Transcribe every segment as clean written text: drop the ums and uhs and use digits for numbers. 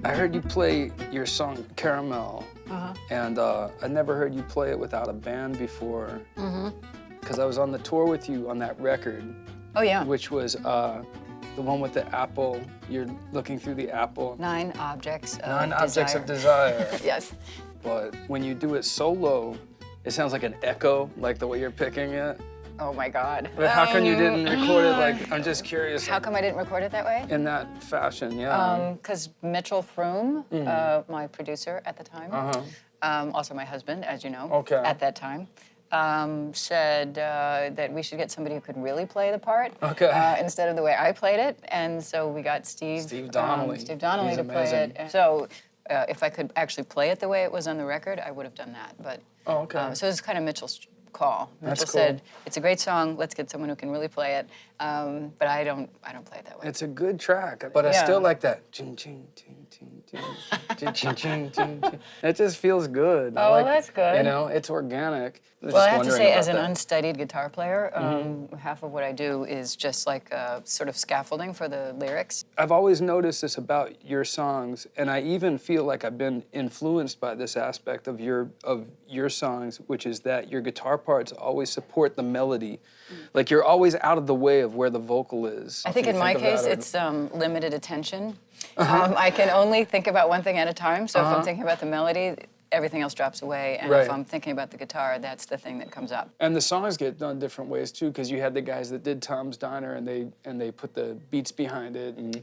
I heard you play your song Caramel, and I never heard you play it without a band before. Because I was on the tour with you on that record. Oh, yeah. Which was the one with the apple. You're looking through the apple. 9 Objects of Desire. 9 Objects of Desire. Yes. But when you do it solo, it sounds like an echo, like the way you're picking it. Oh my God. But how come you didn't record it like, I'm just curious. How come I didn't record it that way? In that fashion, yeah. Because Mitchell Froome, my producer at the time, also my husband, as you know, at that time, said that we should get somebody who could really play the part instead of the way I played it. And so we got Steve Donnelly He's to play amazing. it. So if I could actually play it the way it was on the record, I would have done that. But so it was kind of Mitchell's call. Mitchell said, "It's a great song. Let's get someone who can really play it." But I don't play it that way. It's a good track, but I still like that. Ching, ching, ching, ching, ching, ching, ching, ching, ching. It just feels good. Oh, that's good. You know, it's organic. Well, I have to say, as an unstudied guitar player, half of what I do is just like sort of scaffolding for the lyrics. I've always noticed this about your songs, and I even feel like I've been influenced by this aspect of your songs, which is that your guitar parts always support the melody. Like you're always out of the way of where the vocal is. I think in my case, it's limited attention. I can only think about one thing at a time, so if I'm thinking about the melody, everything else drops away, and if I'm thinking about the guitar, that's the thing that comes up. And the songs get done different ways too, because you had the guys that did Tom's Diner, and they put the beats behind it, and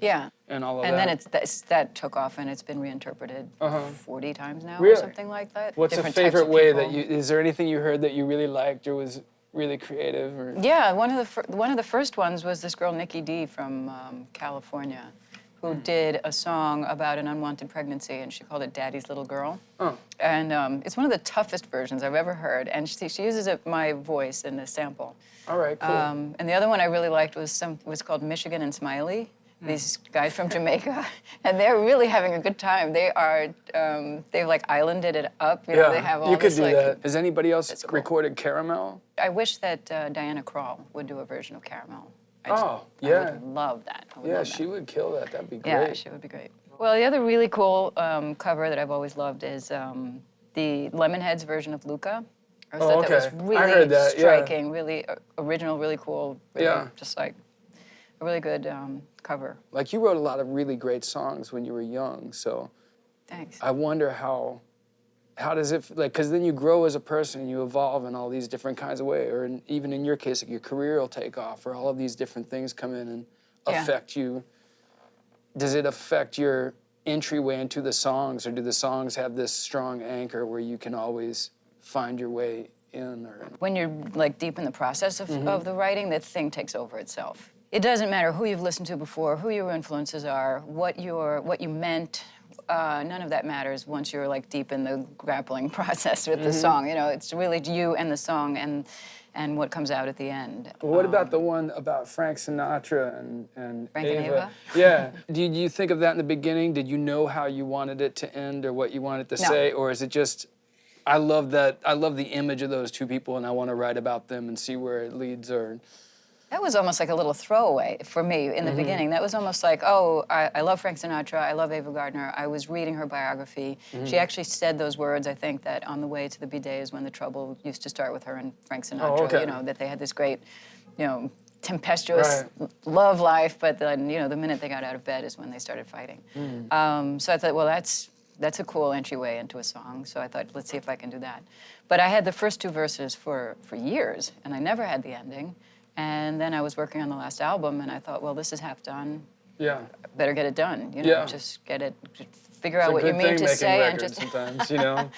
and all of that. And then that took off, and it's been reinterpreted 40 times now, really? Or something like that. What's a favorite way that you? Is there anything you heard that you really liked or was really creative? Or? Yeah, one of the first ones was this girl Nikki D from California, who did a song about an unwanted pregnancy, and she called it Daddy's Little Girl. And it's one of the toughest versions I've ever heard, and she uses my voice in a sample. All right, cool. And the other one I really liked was called Michigan and Smiley. These guys from Jamaica, and they're really having a good time. They've like islanded it up. You know, they have all you could this, do like, that. Has anybody else cool. recorded Caramel? I wish that Diana Krall would do a version of Caramel. I would love that. She would kill that. That'd be great. Yeah, she would be great. Well, the other really cool cover that I've always loved is the Lemonheads version of Luca. I thought that was really striking, really original, really cool. Really just like a really good cover. Like you wrote a lot of really great songs when you were young, so thanks. I wonder how does it, like, because then you grow as a person and you evolve in all these different kinds of ways, or even in your case, like your career will take off, or all of these different things come in and affect you. Does it affect your entryway into the songs, or do the songs have this strong anchor where you can always find your way in? Or when you're like deep in the process of the writing, that thing takes over itself. It doesn't matter who you've listened to before, who your influences are, what you meant. None of that matters once you're like deep in the grappling process with the song. You know, it's really you and the song and what comes out at the end. Well, what about the one about Frank Sinatra and Frank Ava? And Ava? Yeah. Did you think of that in the beginning? Did you know how you wanted it to end or what you wanted to say, or is it just? I love the image of those two people, and I want to write about them and see where it leads. Or that was almost like a little throwaway for me in the beginning. That was almost like, oh, I love Frank Sinatra, I love Ava Gardner. I was reading her biography. She actually said those words, I think, that on the way to the bidets when the trouble used to start with her and Frank Sinatra, you know, that they had this great, you know, tempestuous love life, but then, you know, the minute they got out of bed is when they started fighting. So I thought, well, that's a cool entryway into a song, so I thought, let's see if I can do that. But I had the first 2 verses for years, and I never had the ending. And then I was working on the last album, and I thought, well, this is half done. Yeah. Better get it done. You know, just get it. Just figure out what you mean to say, and just sometimes, you know,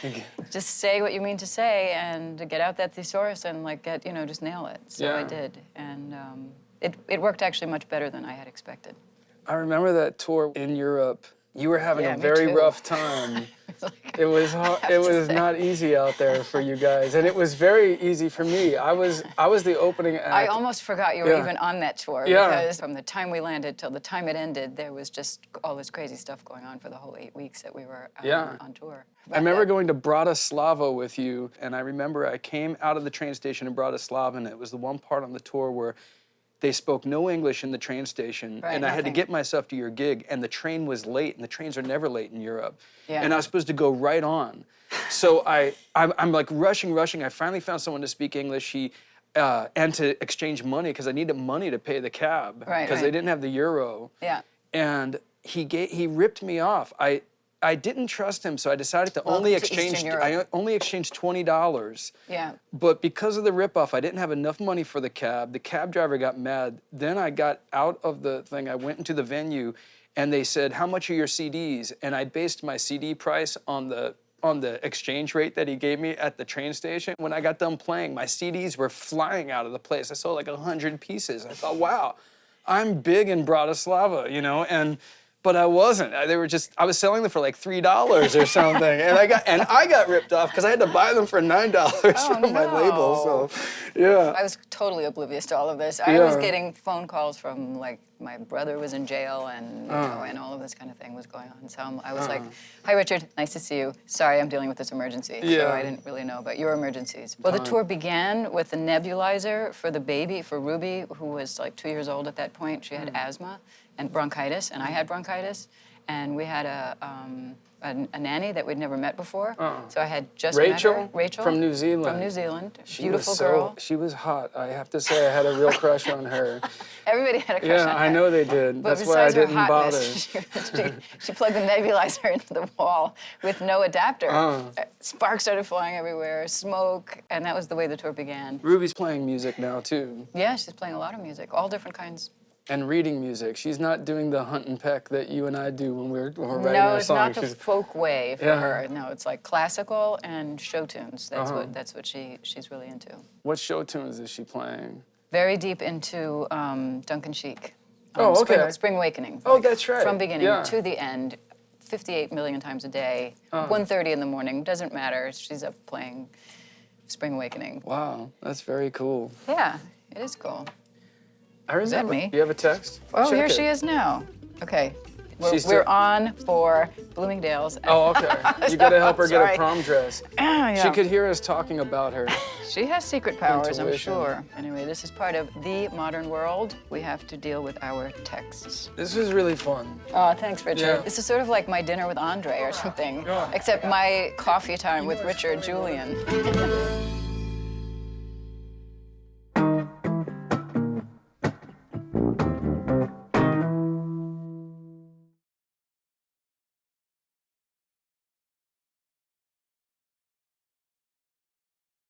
just say what you mean to say, and get out that thesaurus, and like just nail it. So I did, and it worked actually much better than I had expected. I remember that tour in Europe. You were having a very rough time. It was not easy out there for you guys, and it was very easy for me. I was the opening act. I almost forgot you were even on that tour because from the time we landed till the time it ended, there was just all this crazy stuff going on for the whole 8 weeks that we were on tour. I remember going to Bratislava with you, and I remember I came out of the train station in Bratislava, and it was the one part on the tour where they spoke no English in the train station, Right, and I had to nothing. get myself to your gig, and the train was late, and the trains are never late in Europe. Yeah. And I was supposed to go right on. So I'm like rushing. I finally found someone to speak English. And to exchange money, because I needed money to pay the cab, Right, because they didn't have the euro. Yeah. And he ripped me off. I didn't trust him, so I decided to Welcome only to exchange. Eastern Europe. I only exchanged $20. Yeah. But because of the ripoff, I didn't have enough money for the cab. The cab driver got mad. Then I got out of the thing. I went into the venue, and they said, "How much are your CDs?" And I based my CD price on the exchange rate that he gave me at the train station. When I got done playing, my CDs were flying out of the place. I sold like 100 pieces. I thought, wow, I'm big in Bratislava, you know, but I wasn't. I was selling them for like $3 or something, and I got ripped off because I had to buy them for $9 from my label. So, yeah. I was totally oblivious to all of this. I was getting phone calls from like my brother was in jail and you know, and all of this kind of thing was going on. So I was like, "Hi Richard, nice to see you. Sorry, I'm dealing with this emergency." So I didn't really know about your emergencies. Well, the tour began with the nebulizer for the baby, for Ruby, who was like 2 years old at that point. She had asthma and bronchitis, and I had bronchitis, and we had a nanny that we'd never met before. So I had just met her. Rachel from New Zealand. From New Zealand, She beautiful was girl. She was hot. I have to say, I had a real crush on her. Everybody had a crush on her. I know they did. But That's why I besides her didn't bother. hotness, she plugged the nebulizer into the wall with no adapter. Sparks started flying everywhere, smoke, and that was the way the tour began. Ruby's playing music now too. Yeah, she's playing a lot of music, all different kinds. And reading music. She's not doing the hunt and peck that you and I do when we're writing No, our it's songs. not the folk way for her. No, it's like classical and show tunes. That's what she's really into. What show tunes is she playing? Very deep into Duncan Sheik. Oh, okay. Spring Awakening. Oh, that's right. From beginning Yeah. to the end, 58 million times a day, 1:30 in the morning, doesn't matter. She's up playing Spring Awakening. Wow, that's very cool. Yeah, it is cool. I remember. that me? Do you have a text? Oh, Check here it. she is now. Okay. She's We're still- on for Bloomingdale's. Oh, okay. You gotta help her get Sorry. a prom dress. Yeah. She could hear us talking about her. She has secret powers, I'm Intuition. sure. Anyway, this is part of the modern world. We have to deal with our texts. This was really fun. Oh, thanks, Richard. Yeah. This is sort of like my dinner with Andre or something, Yeah. except my coffee time with Richard Julian.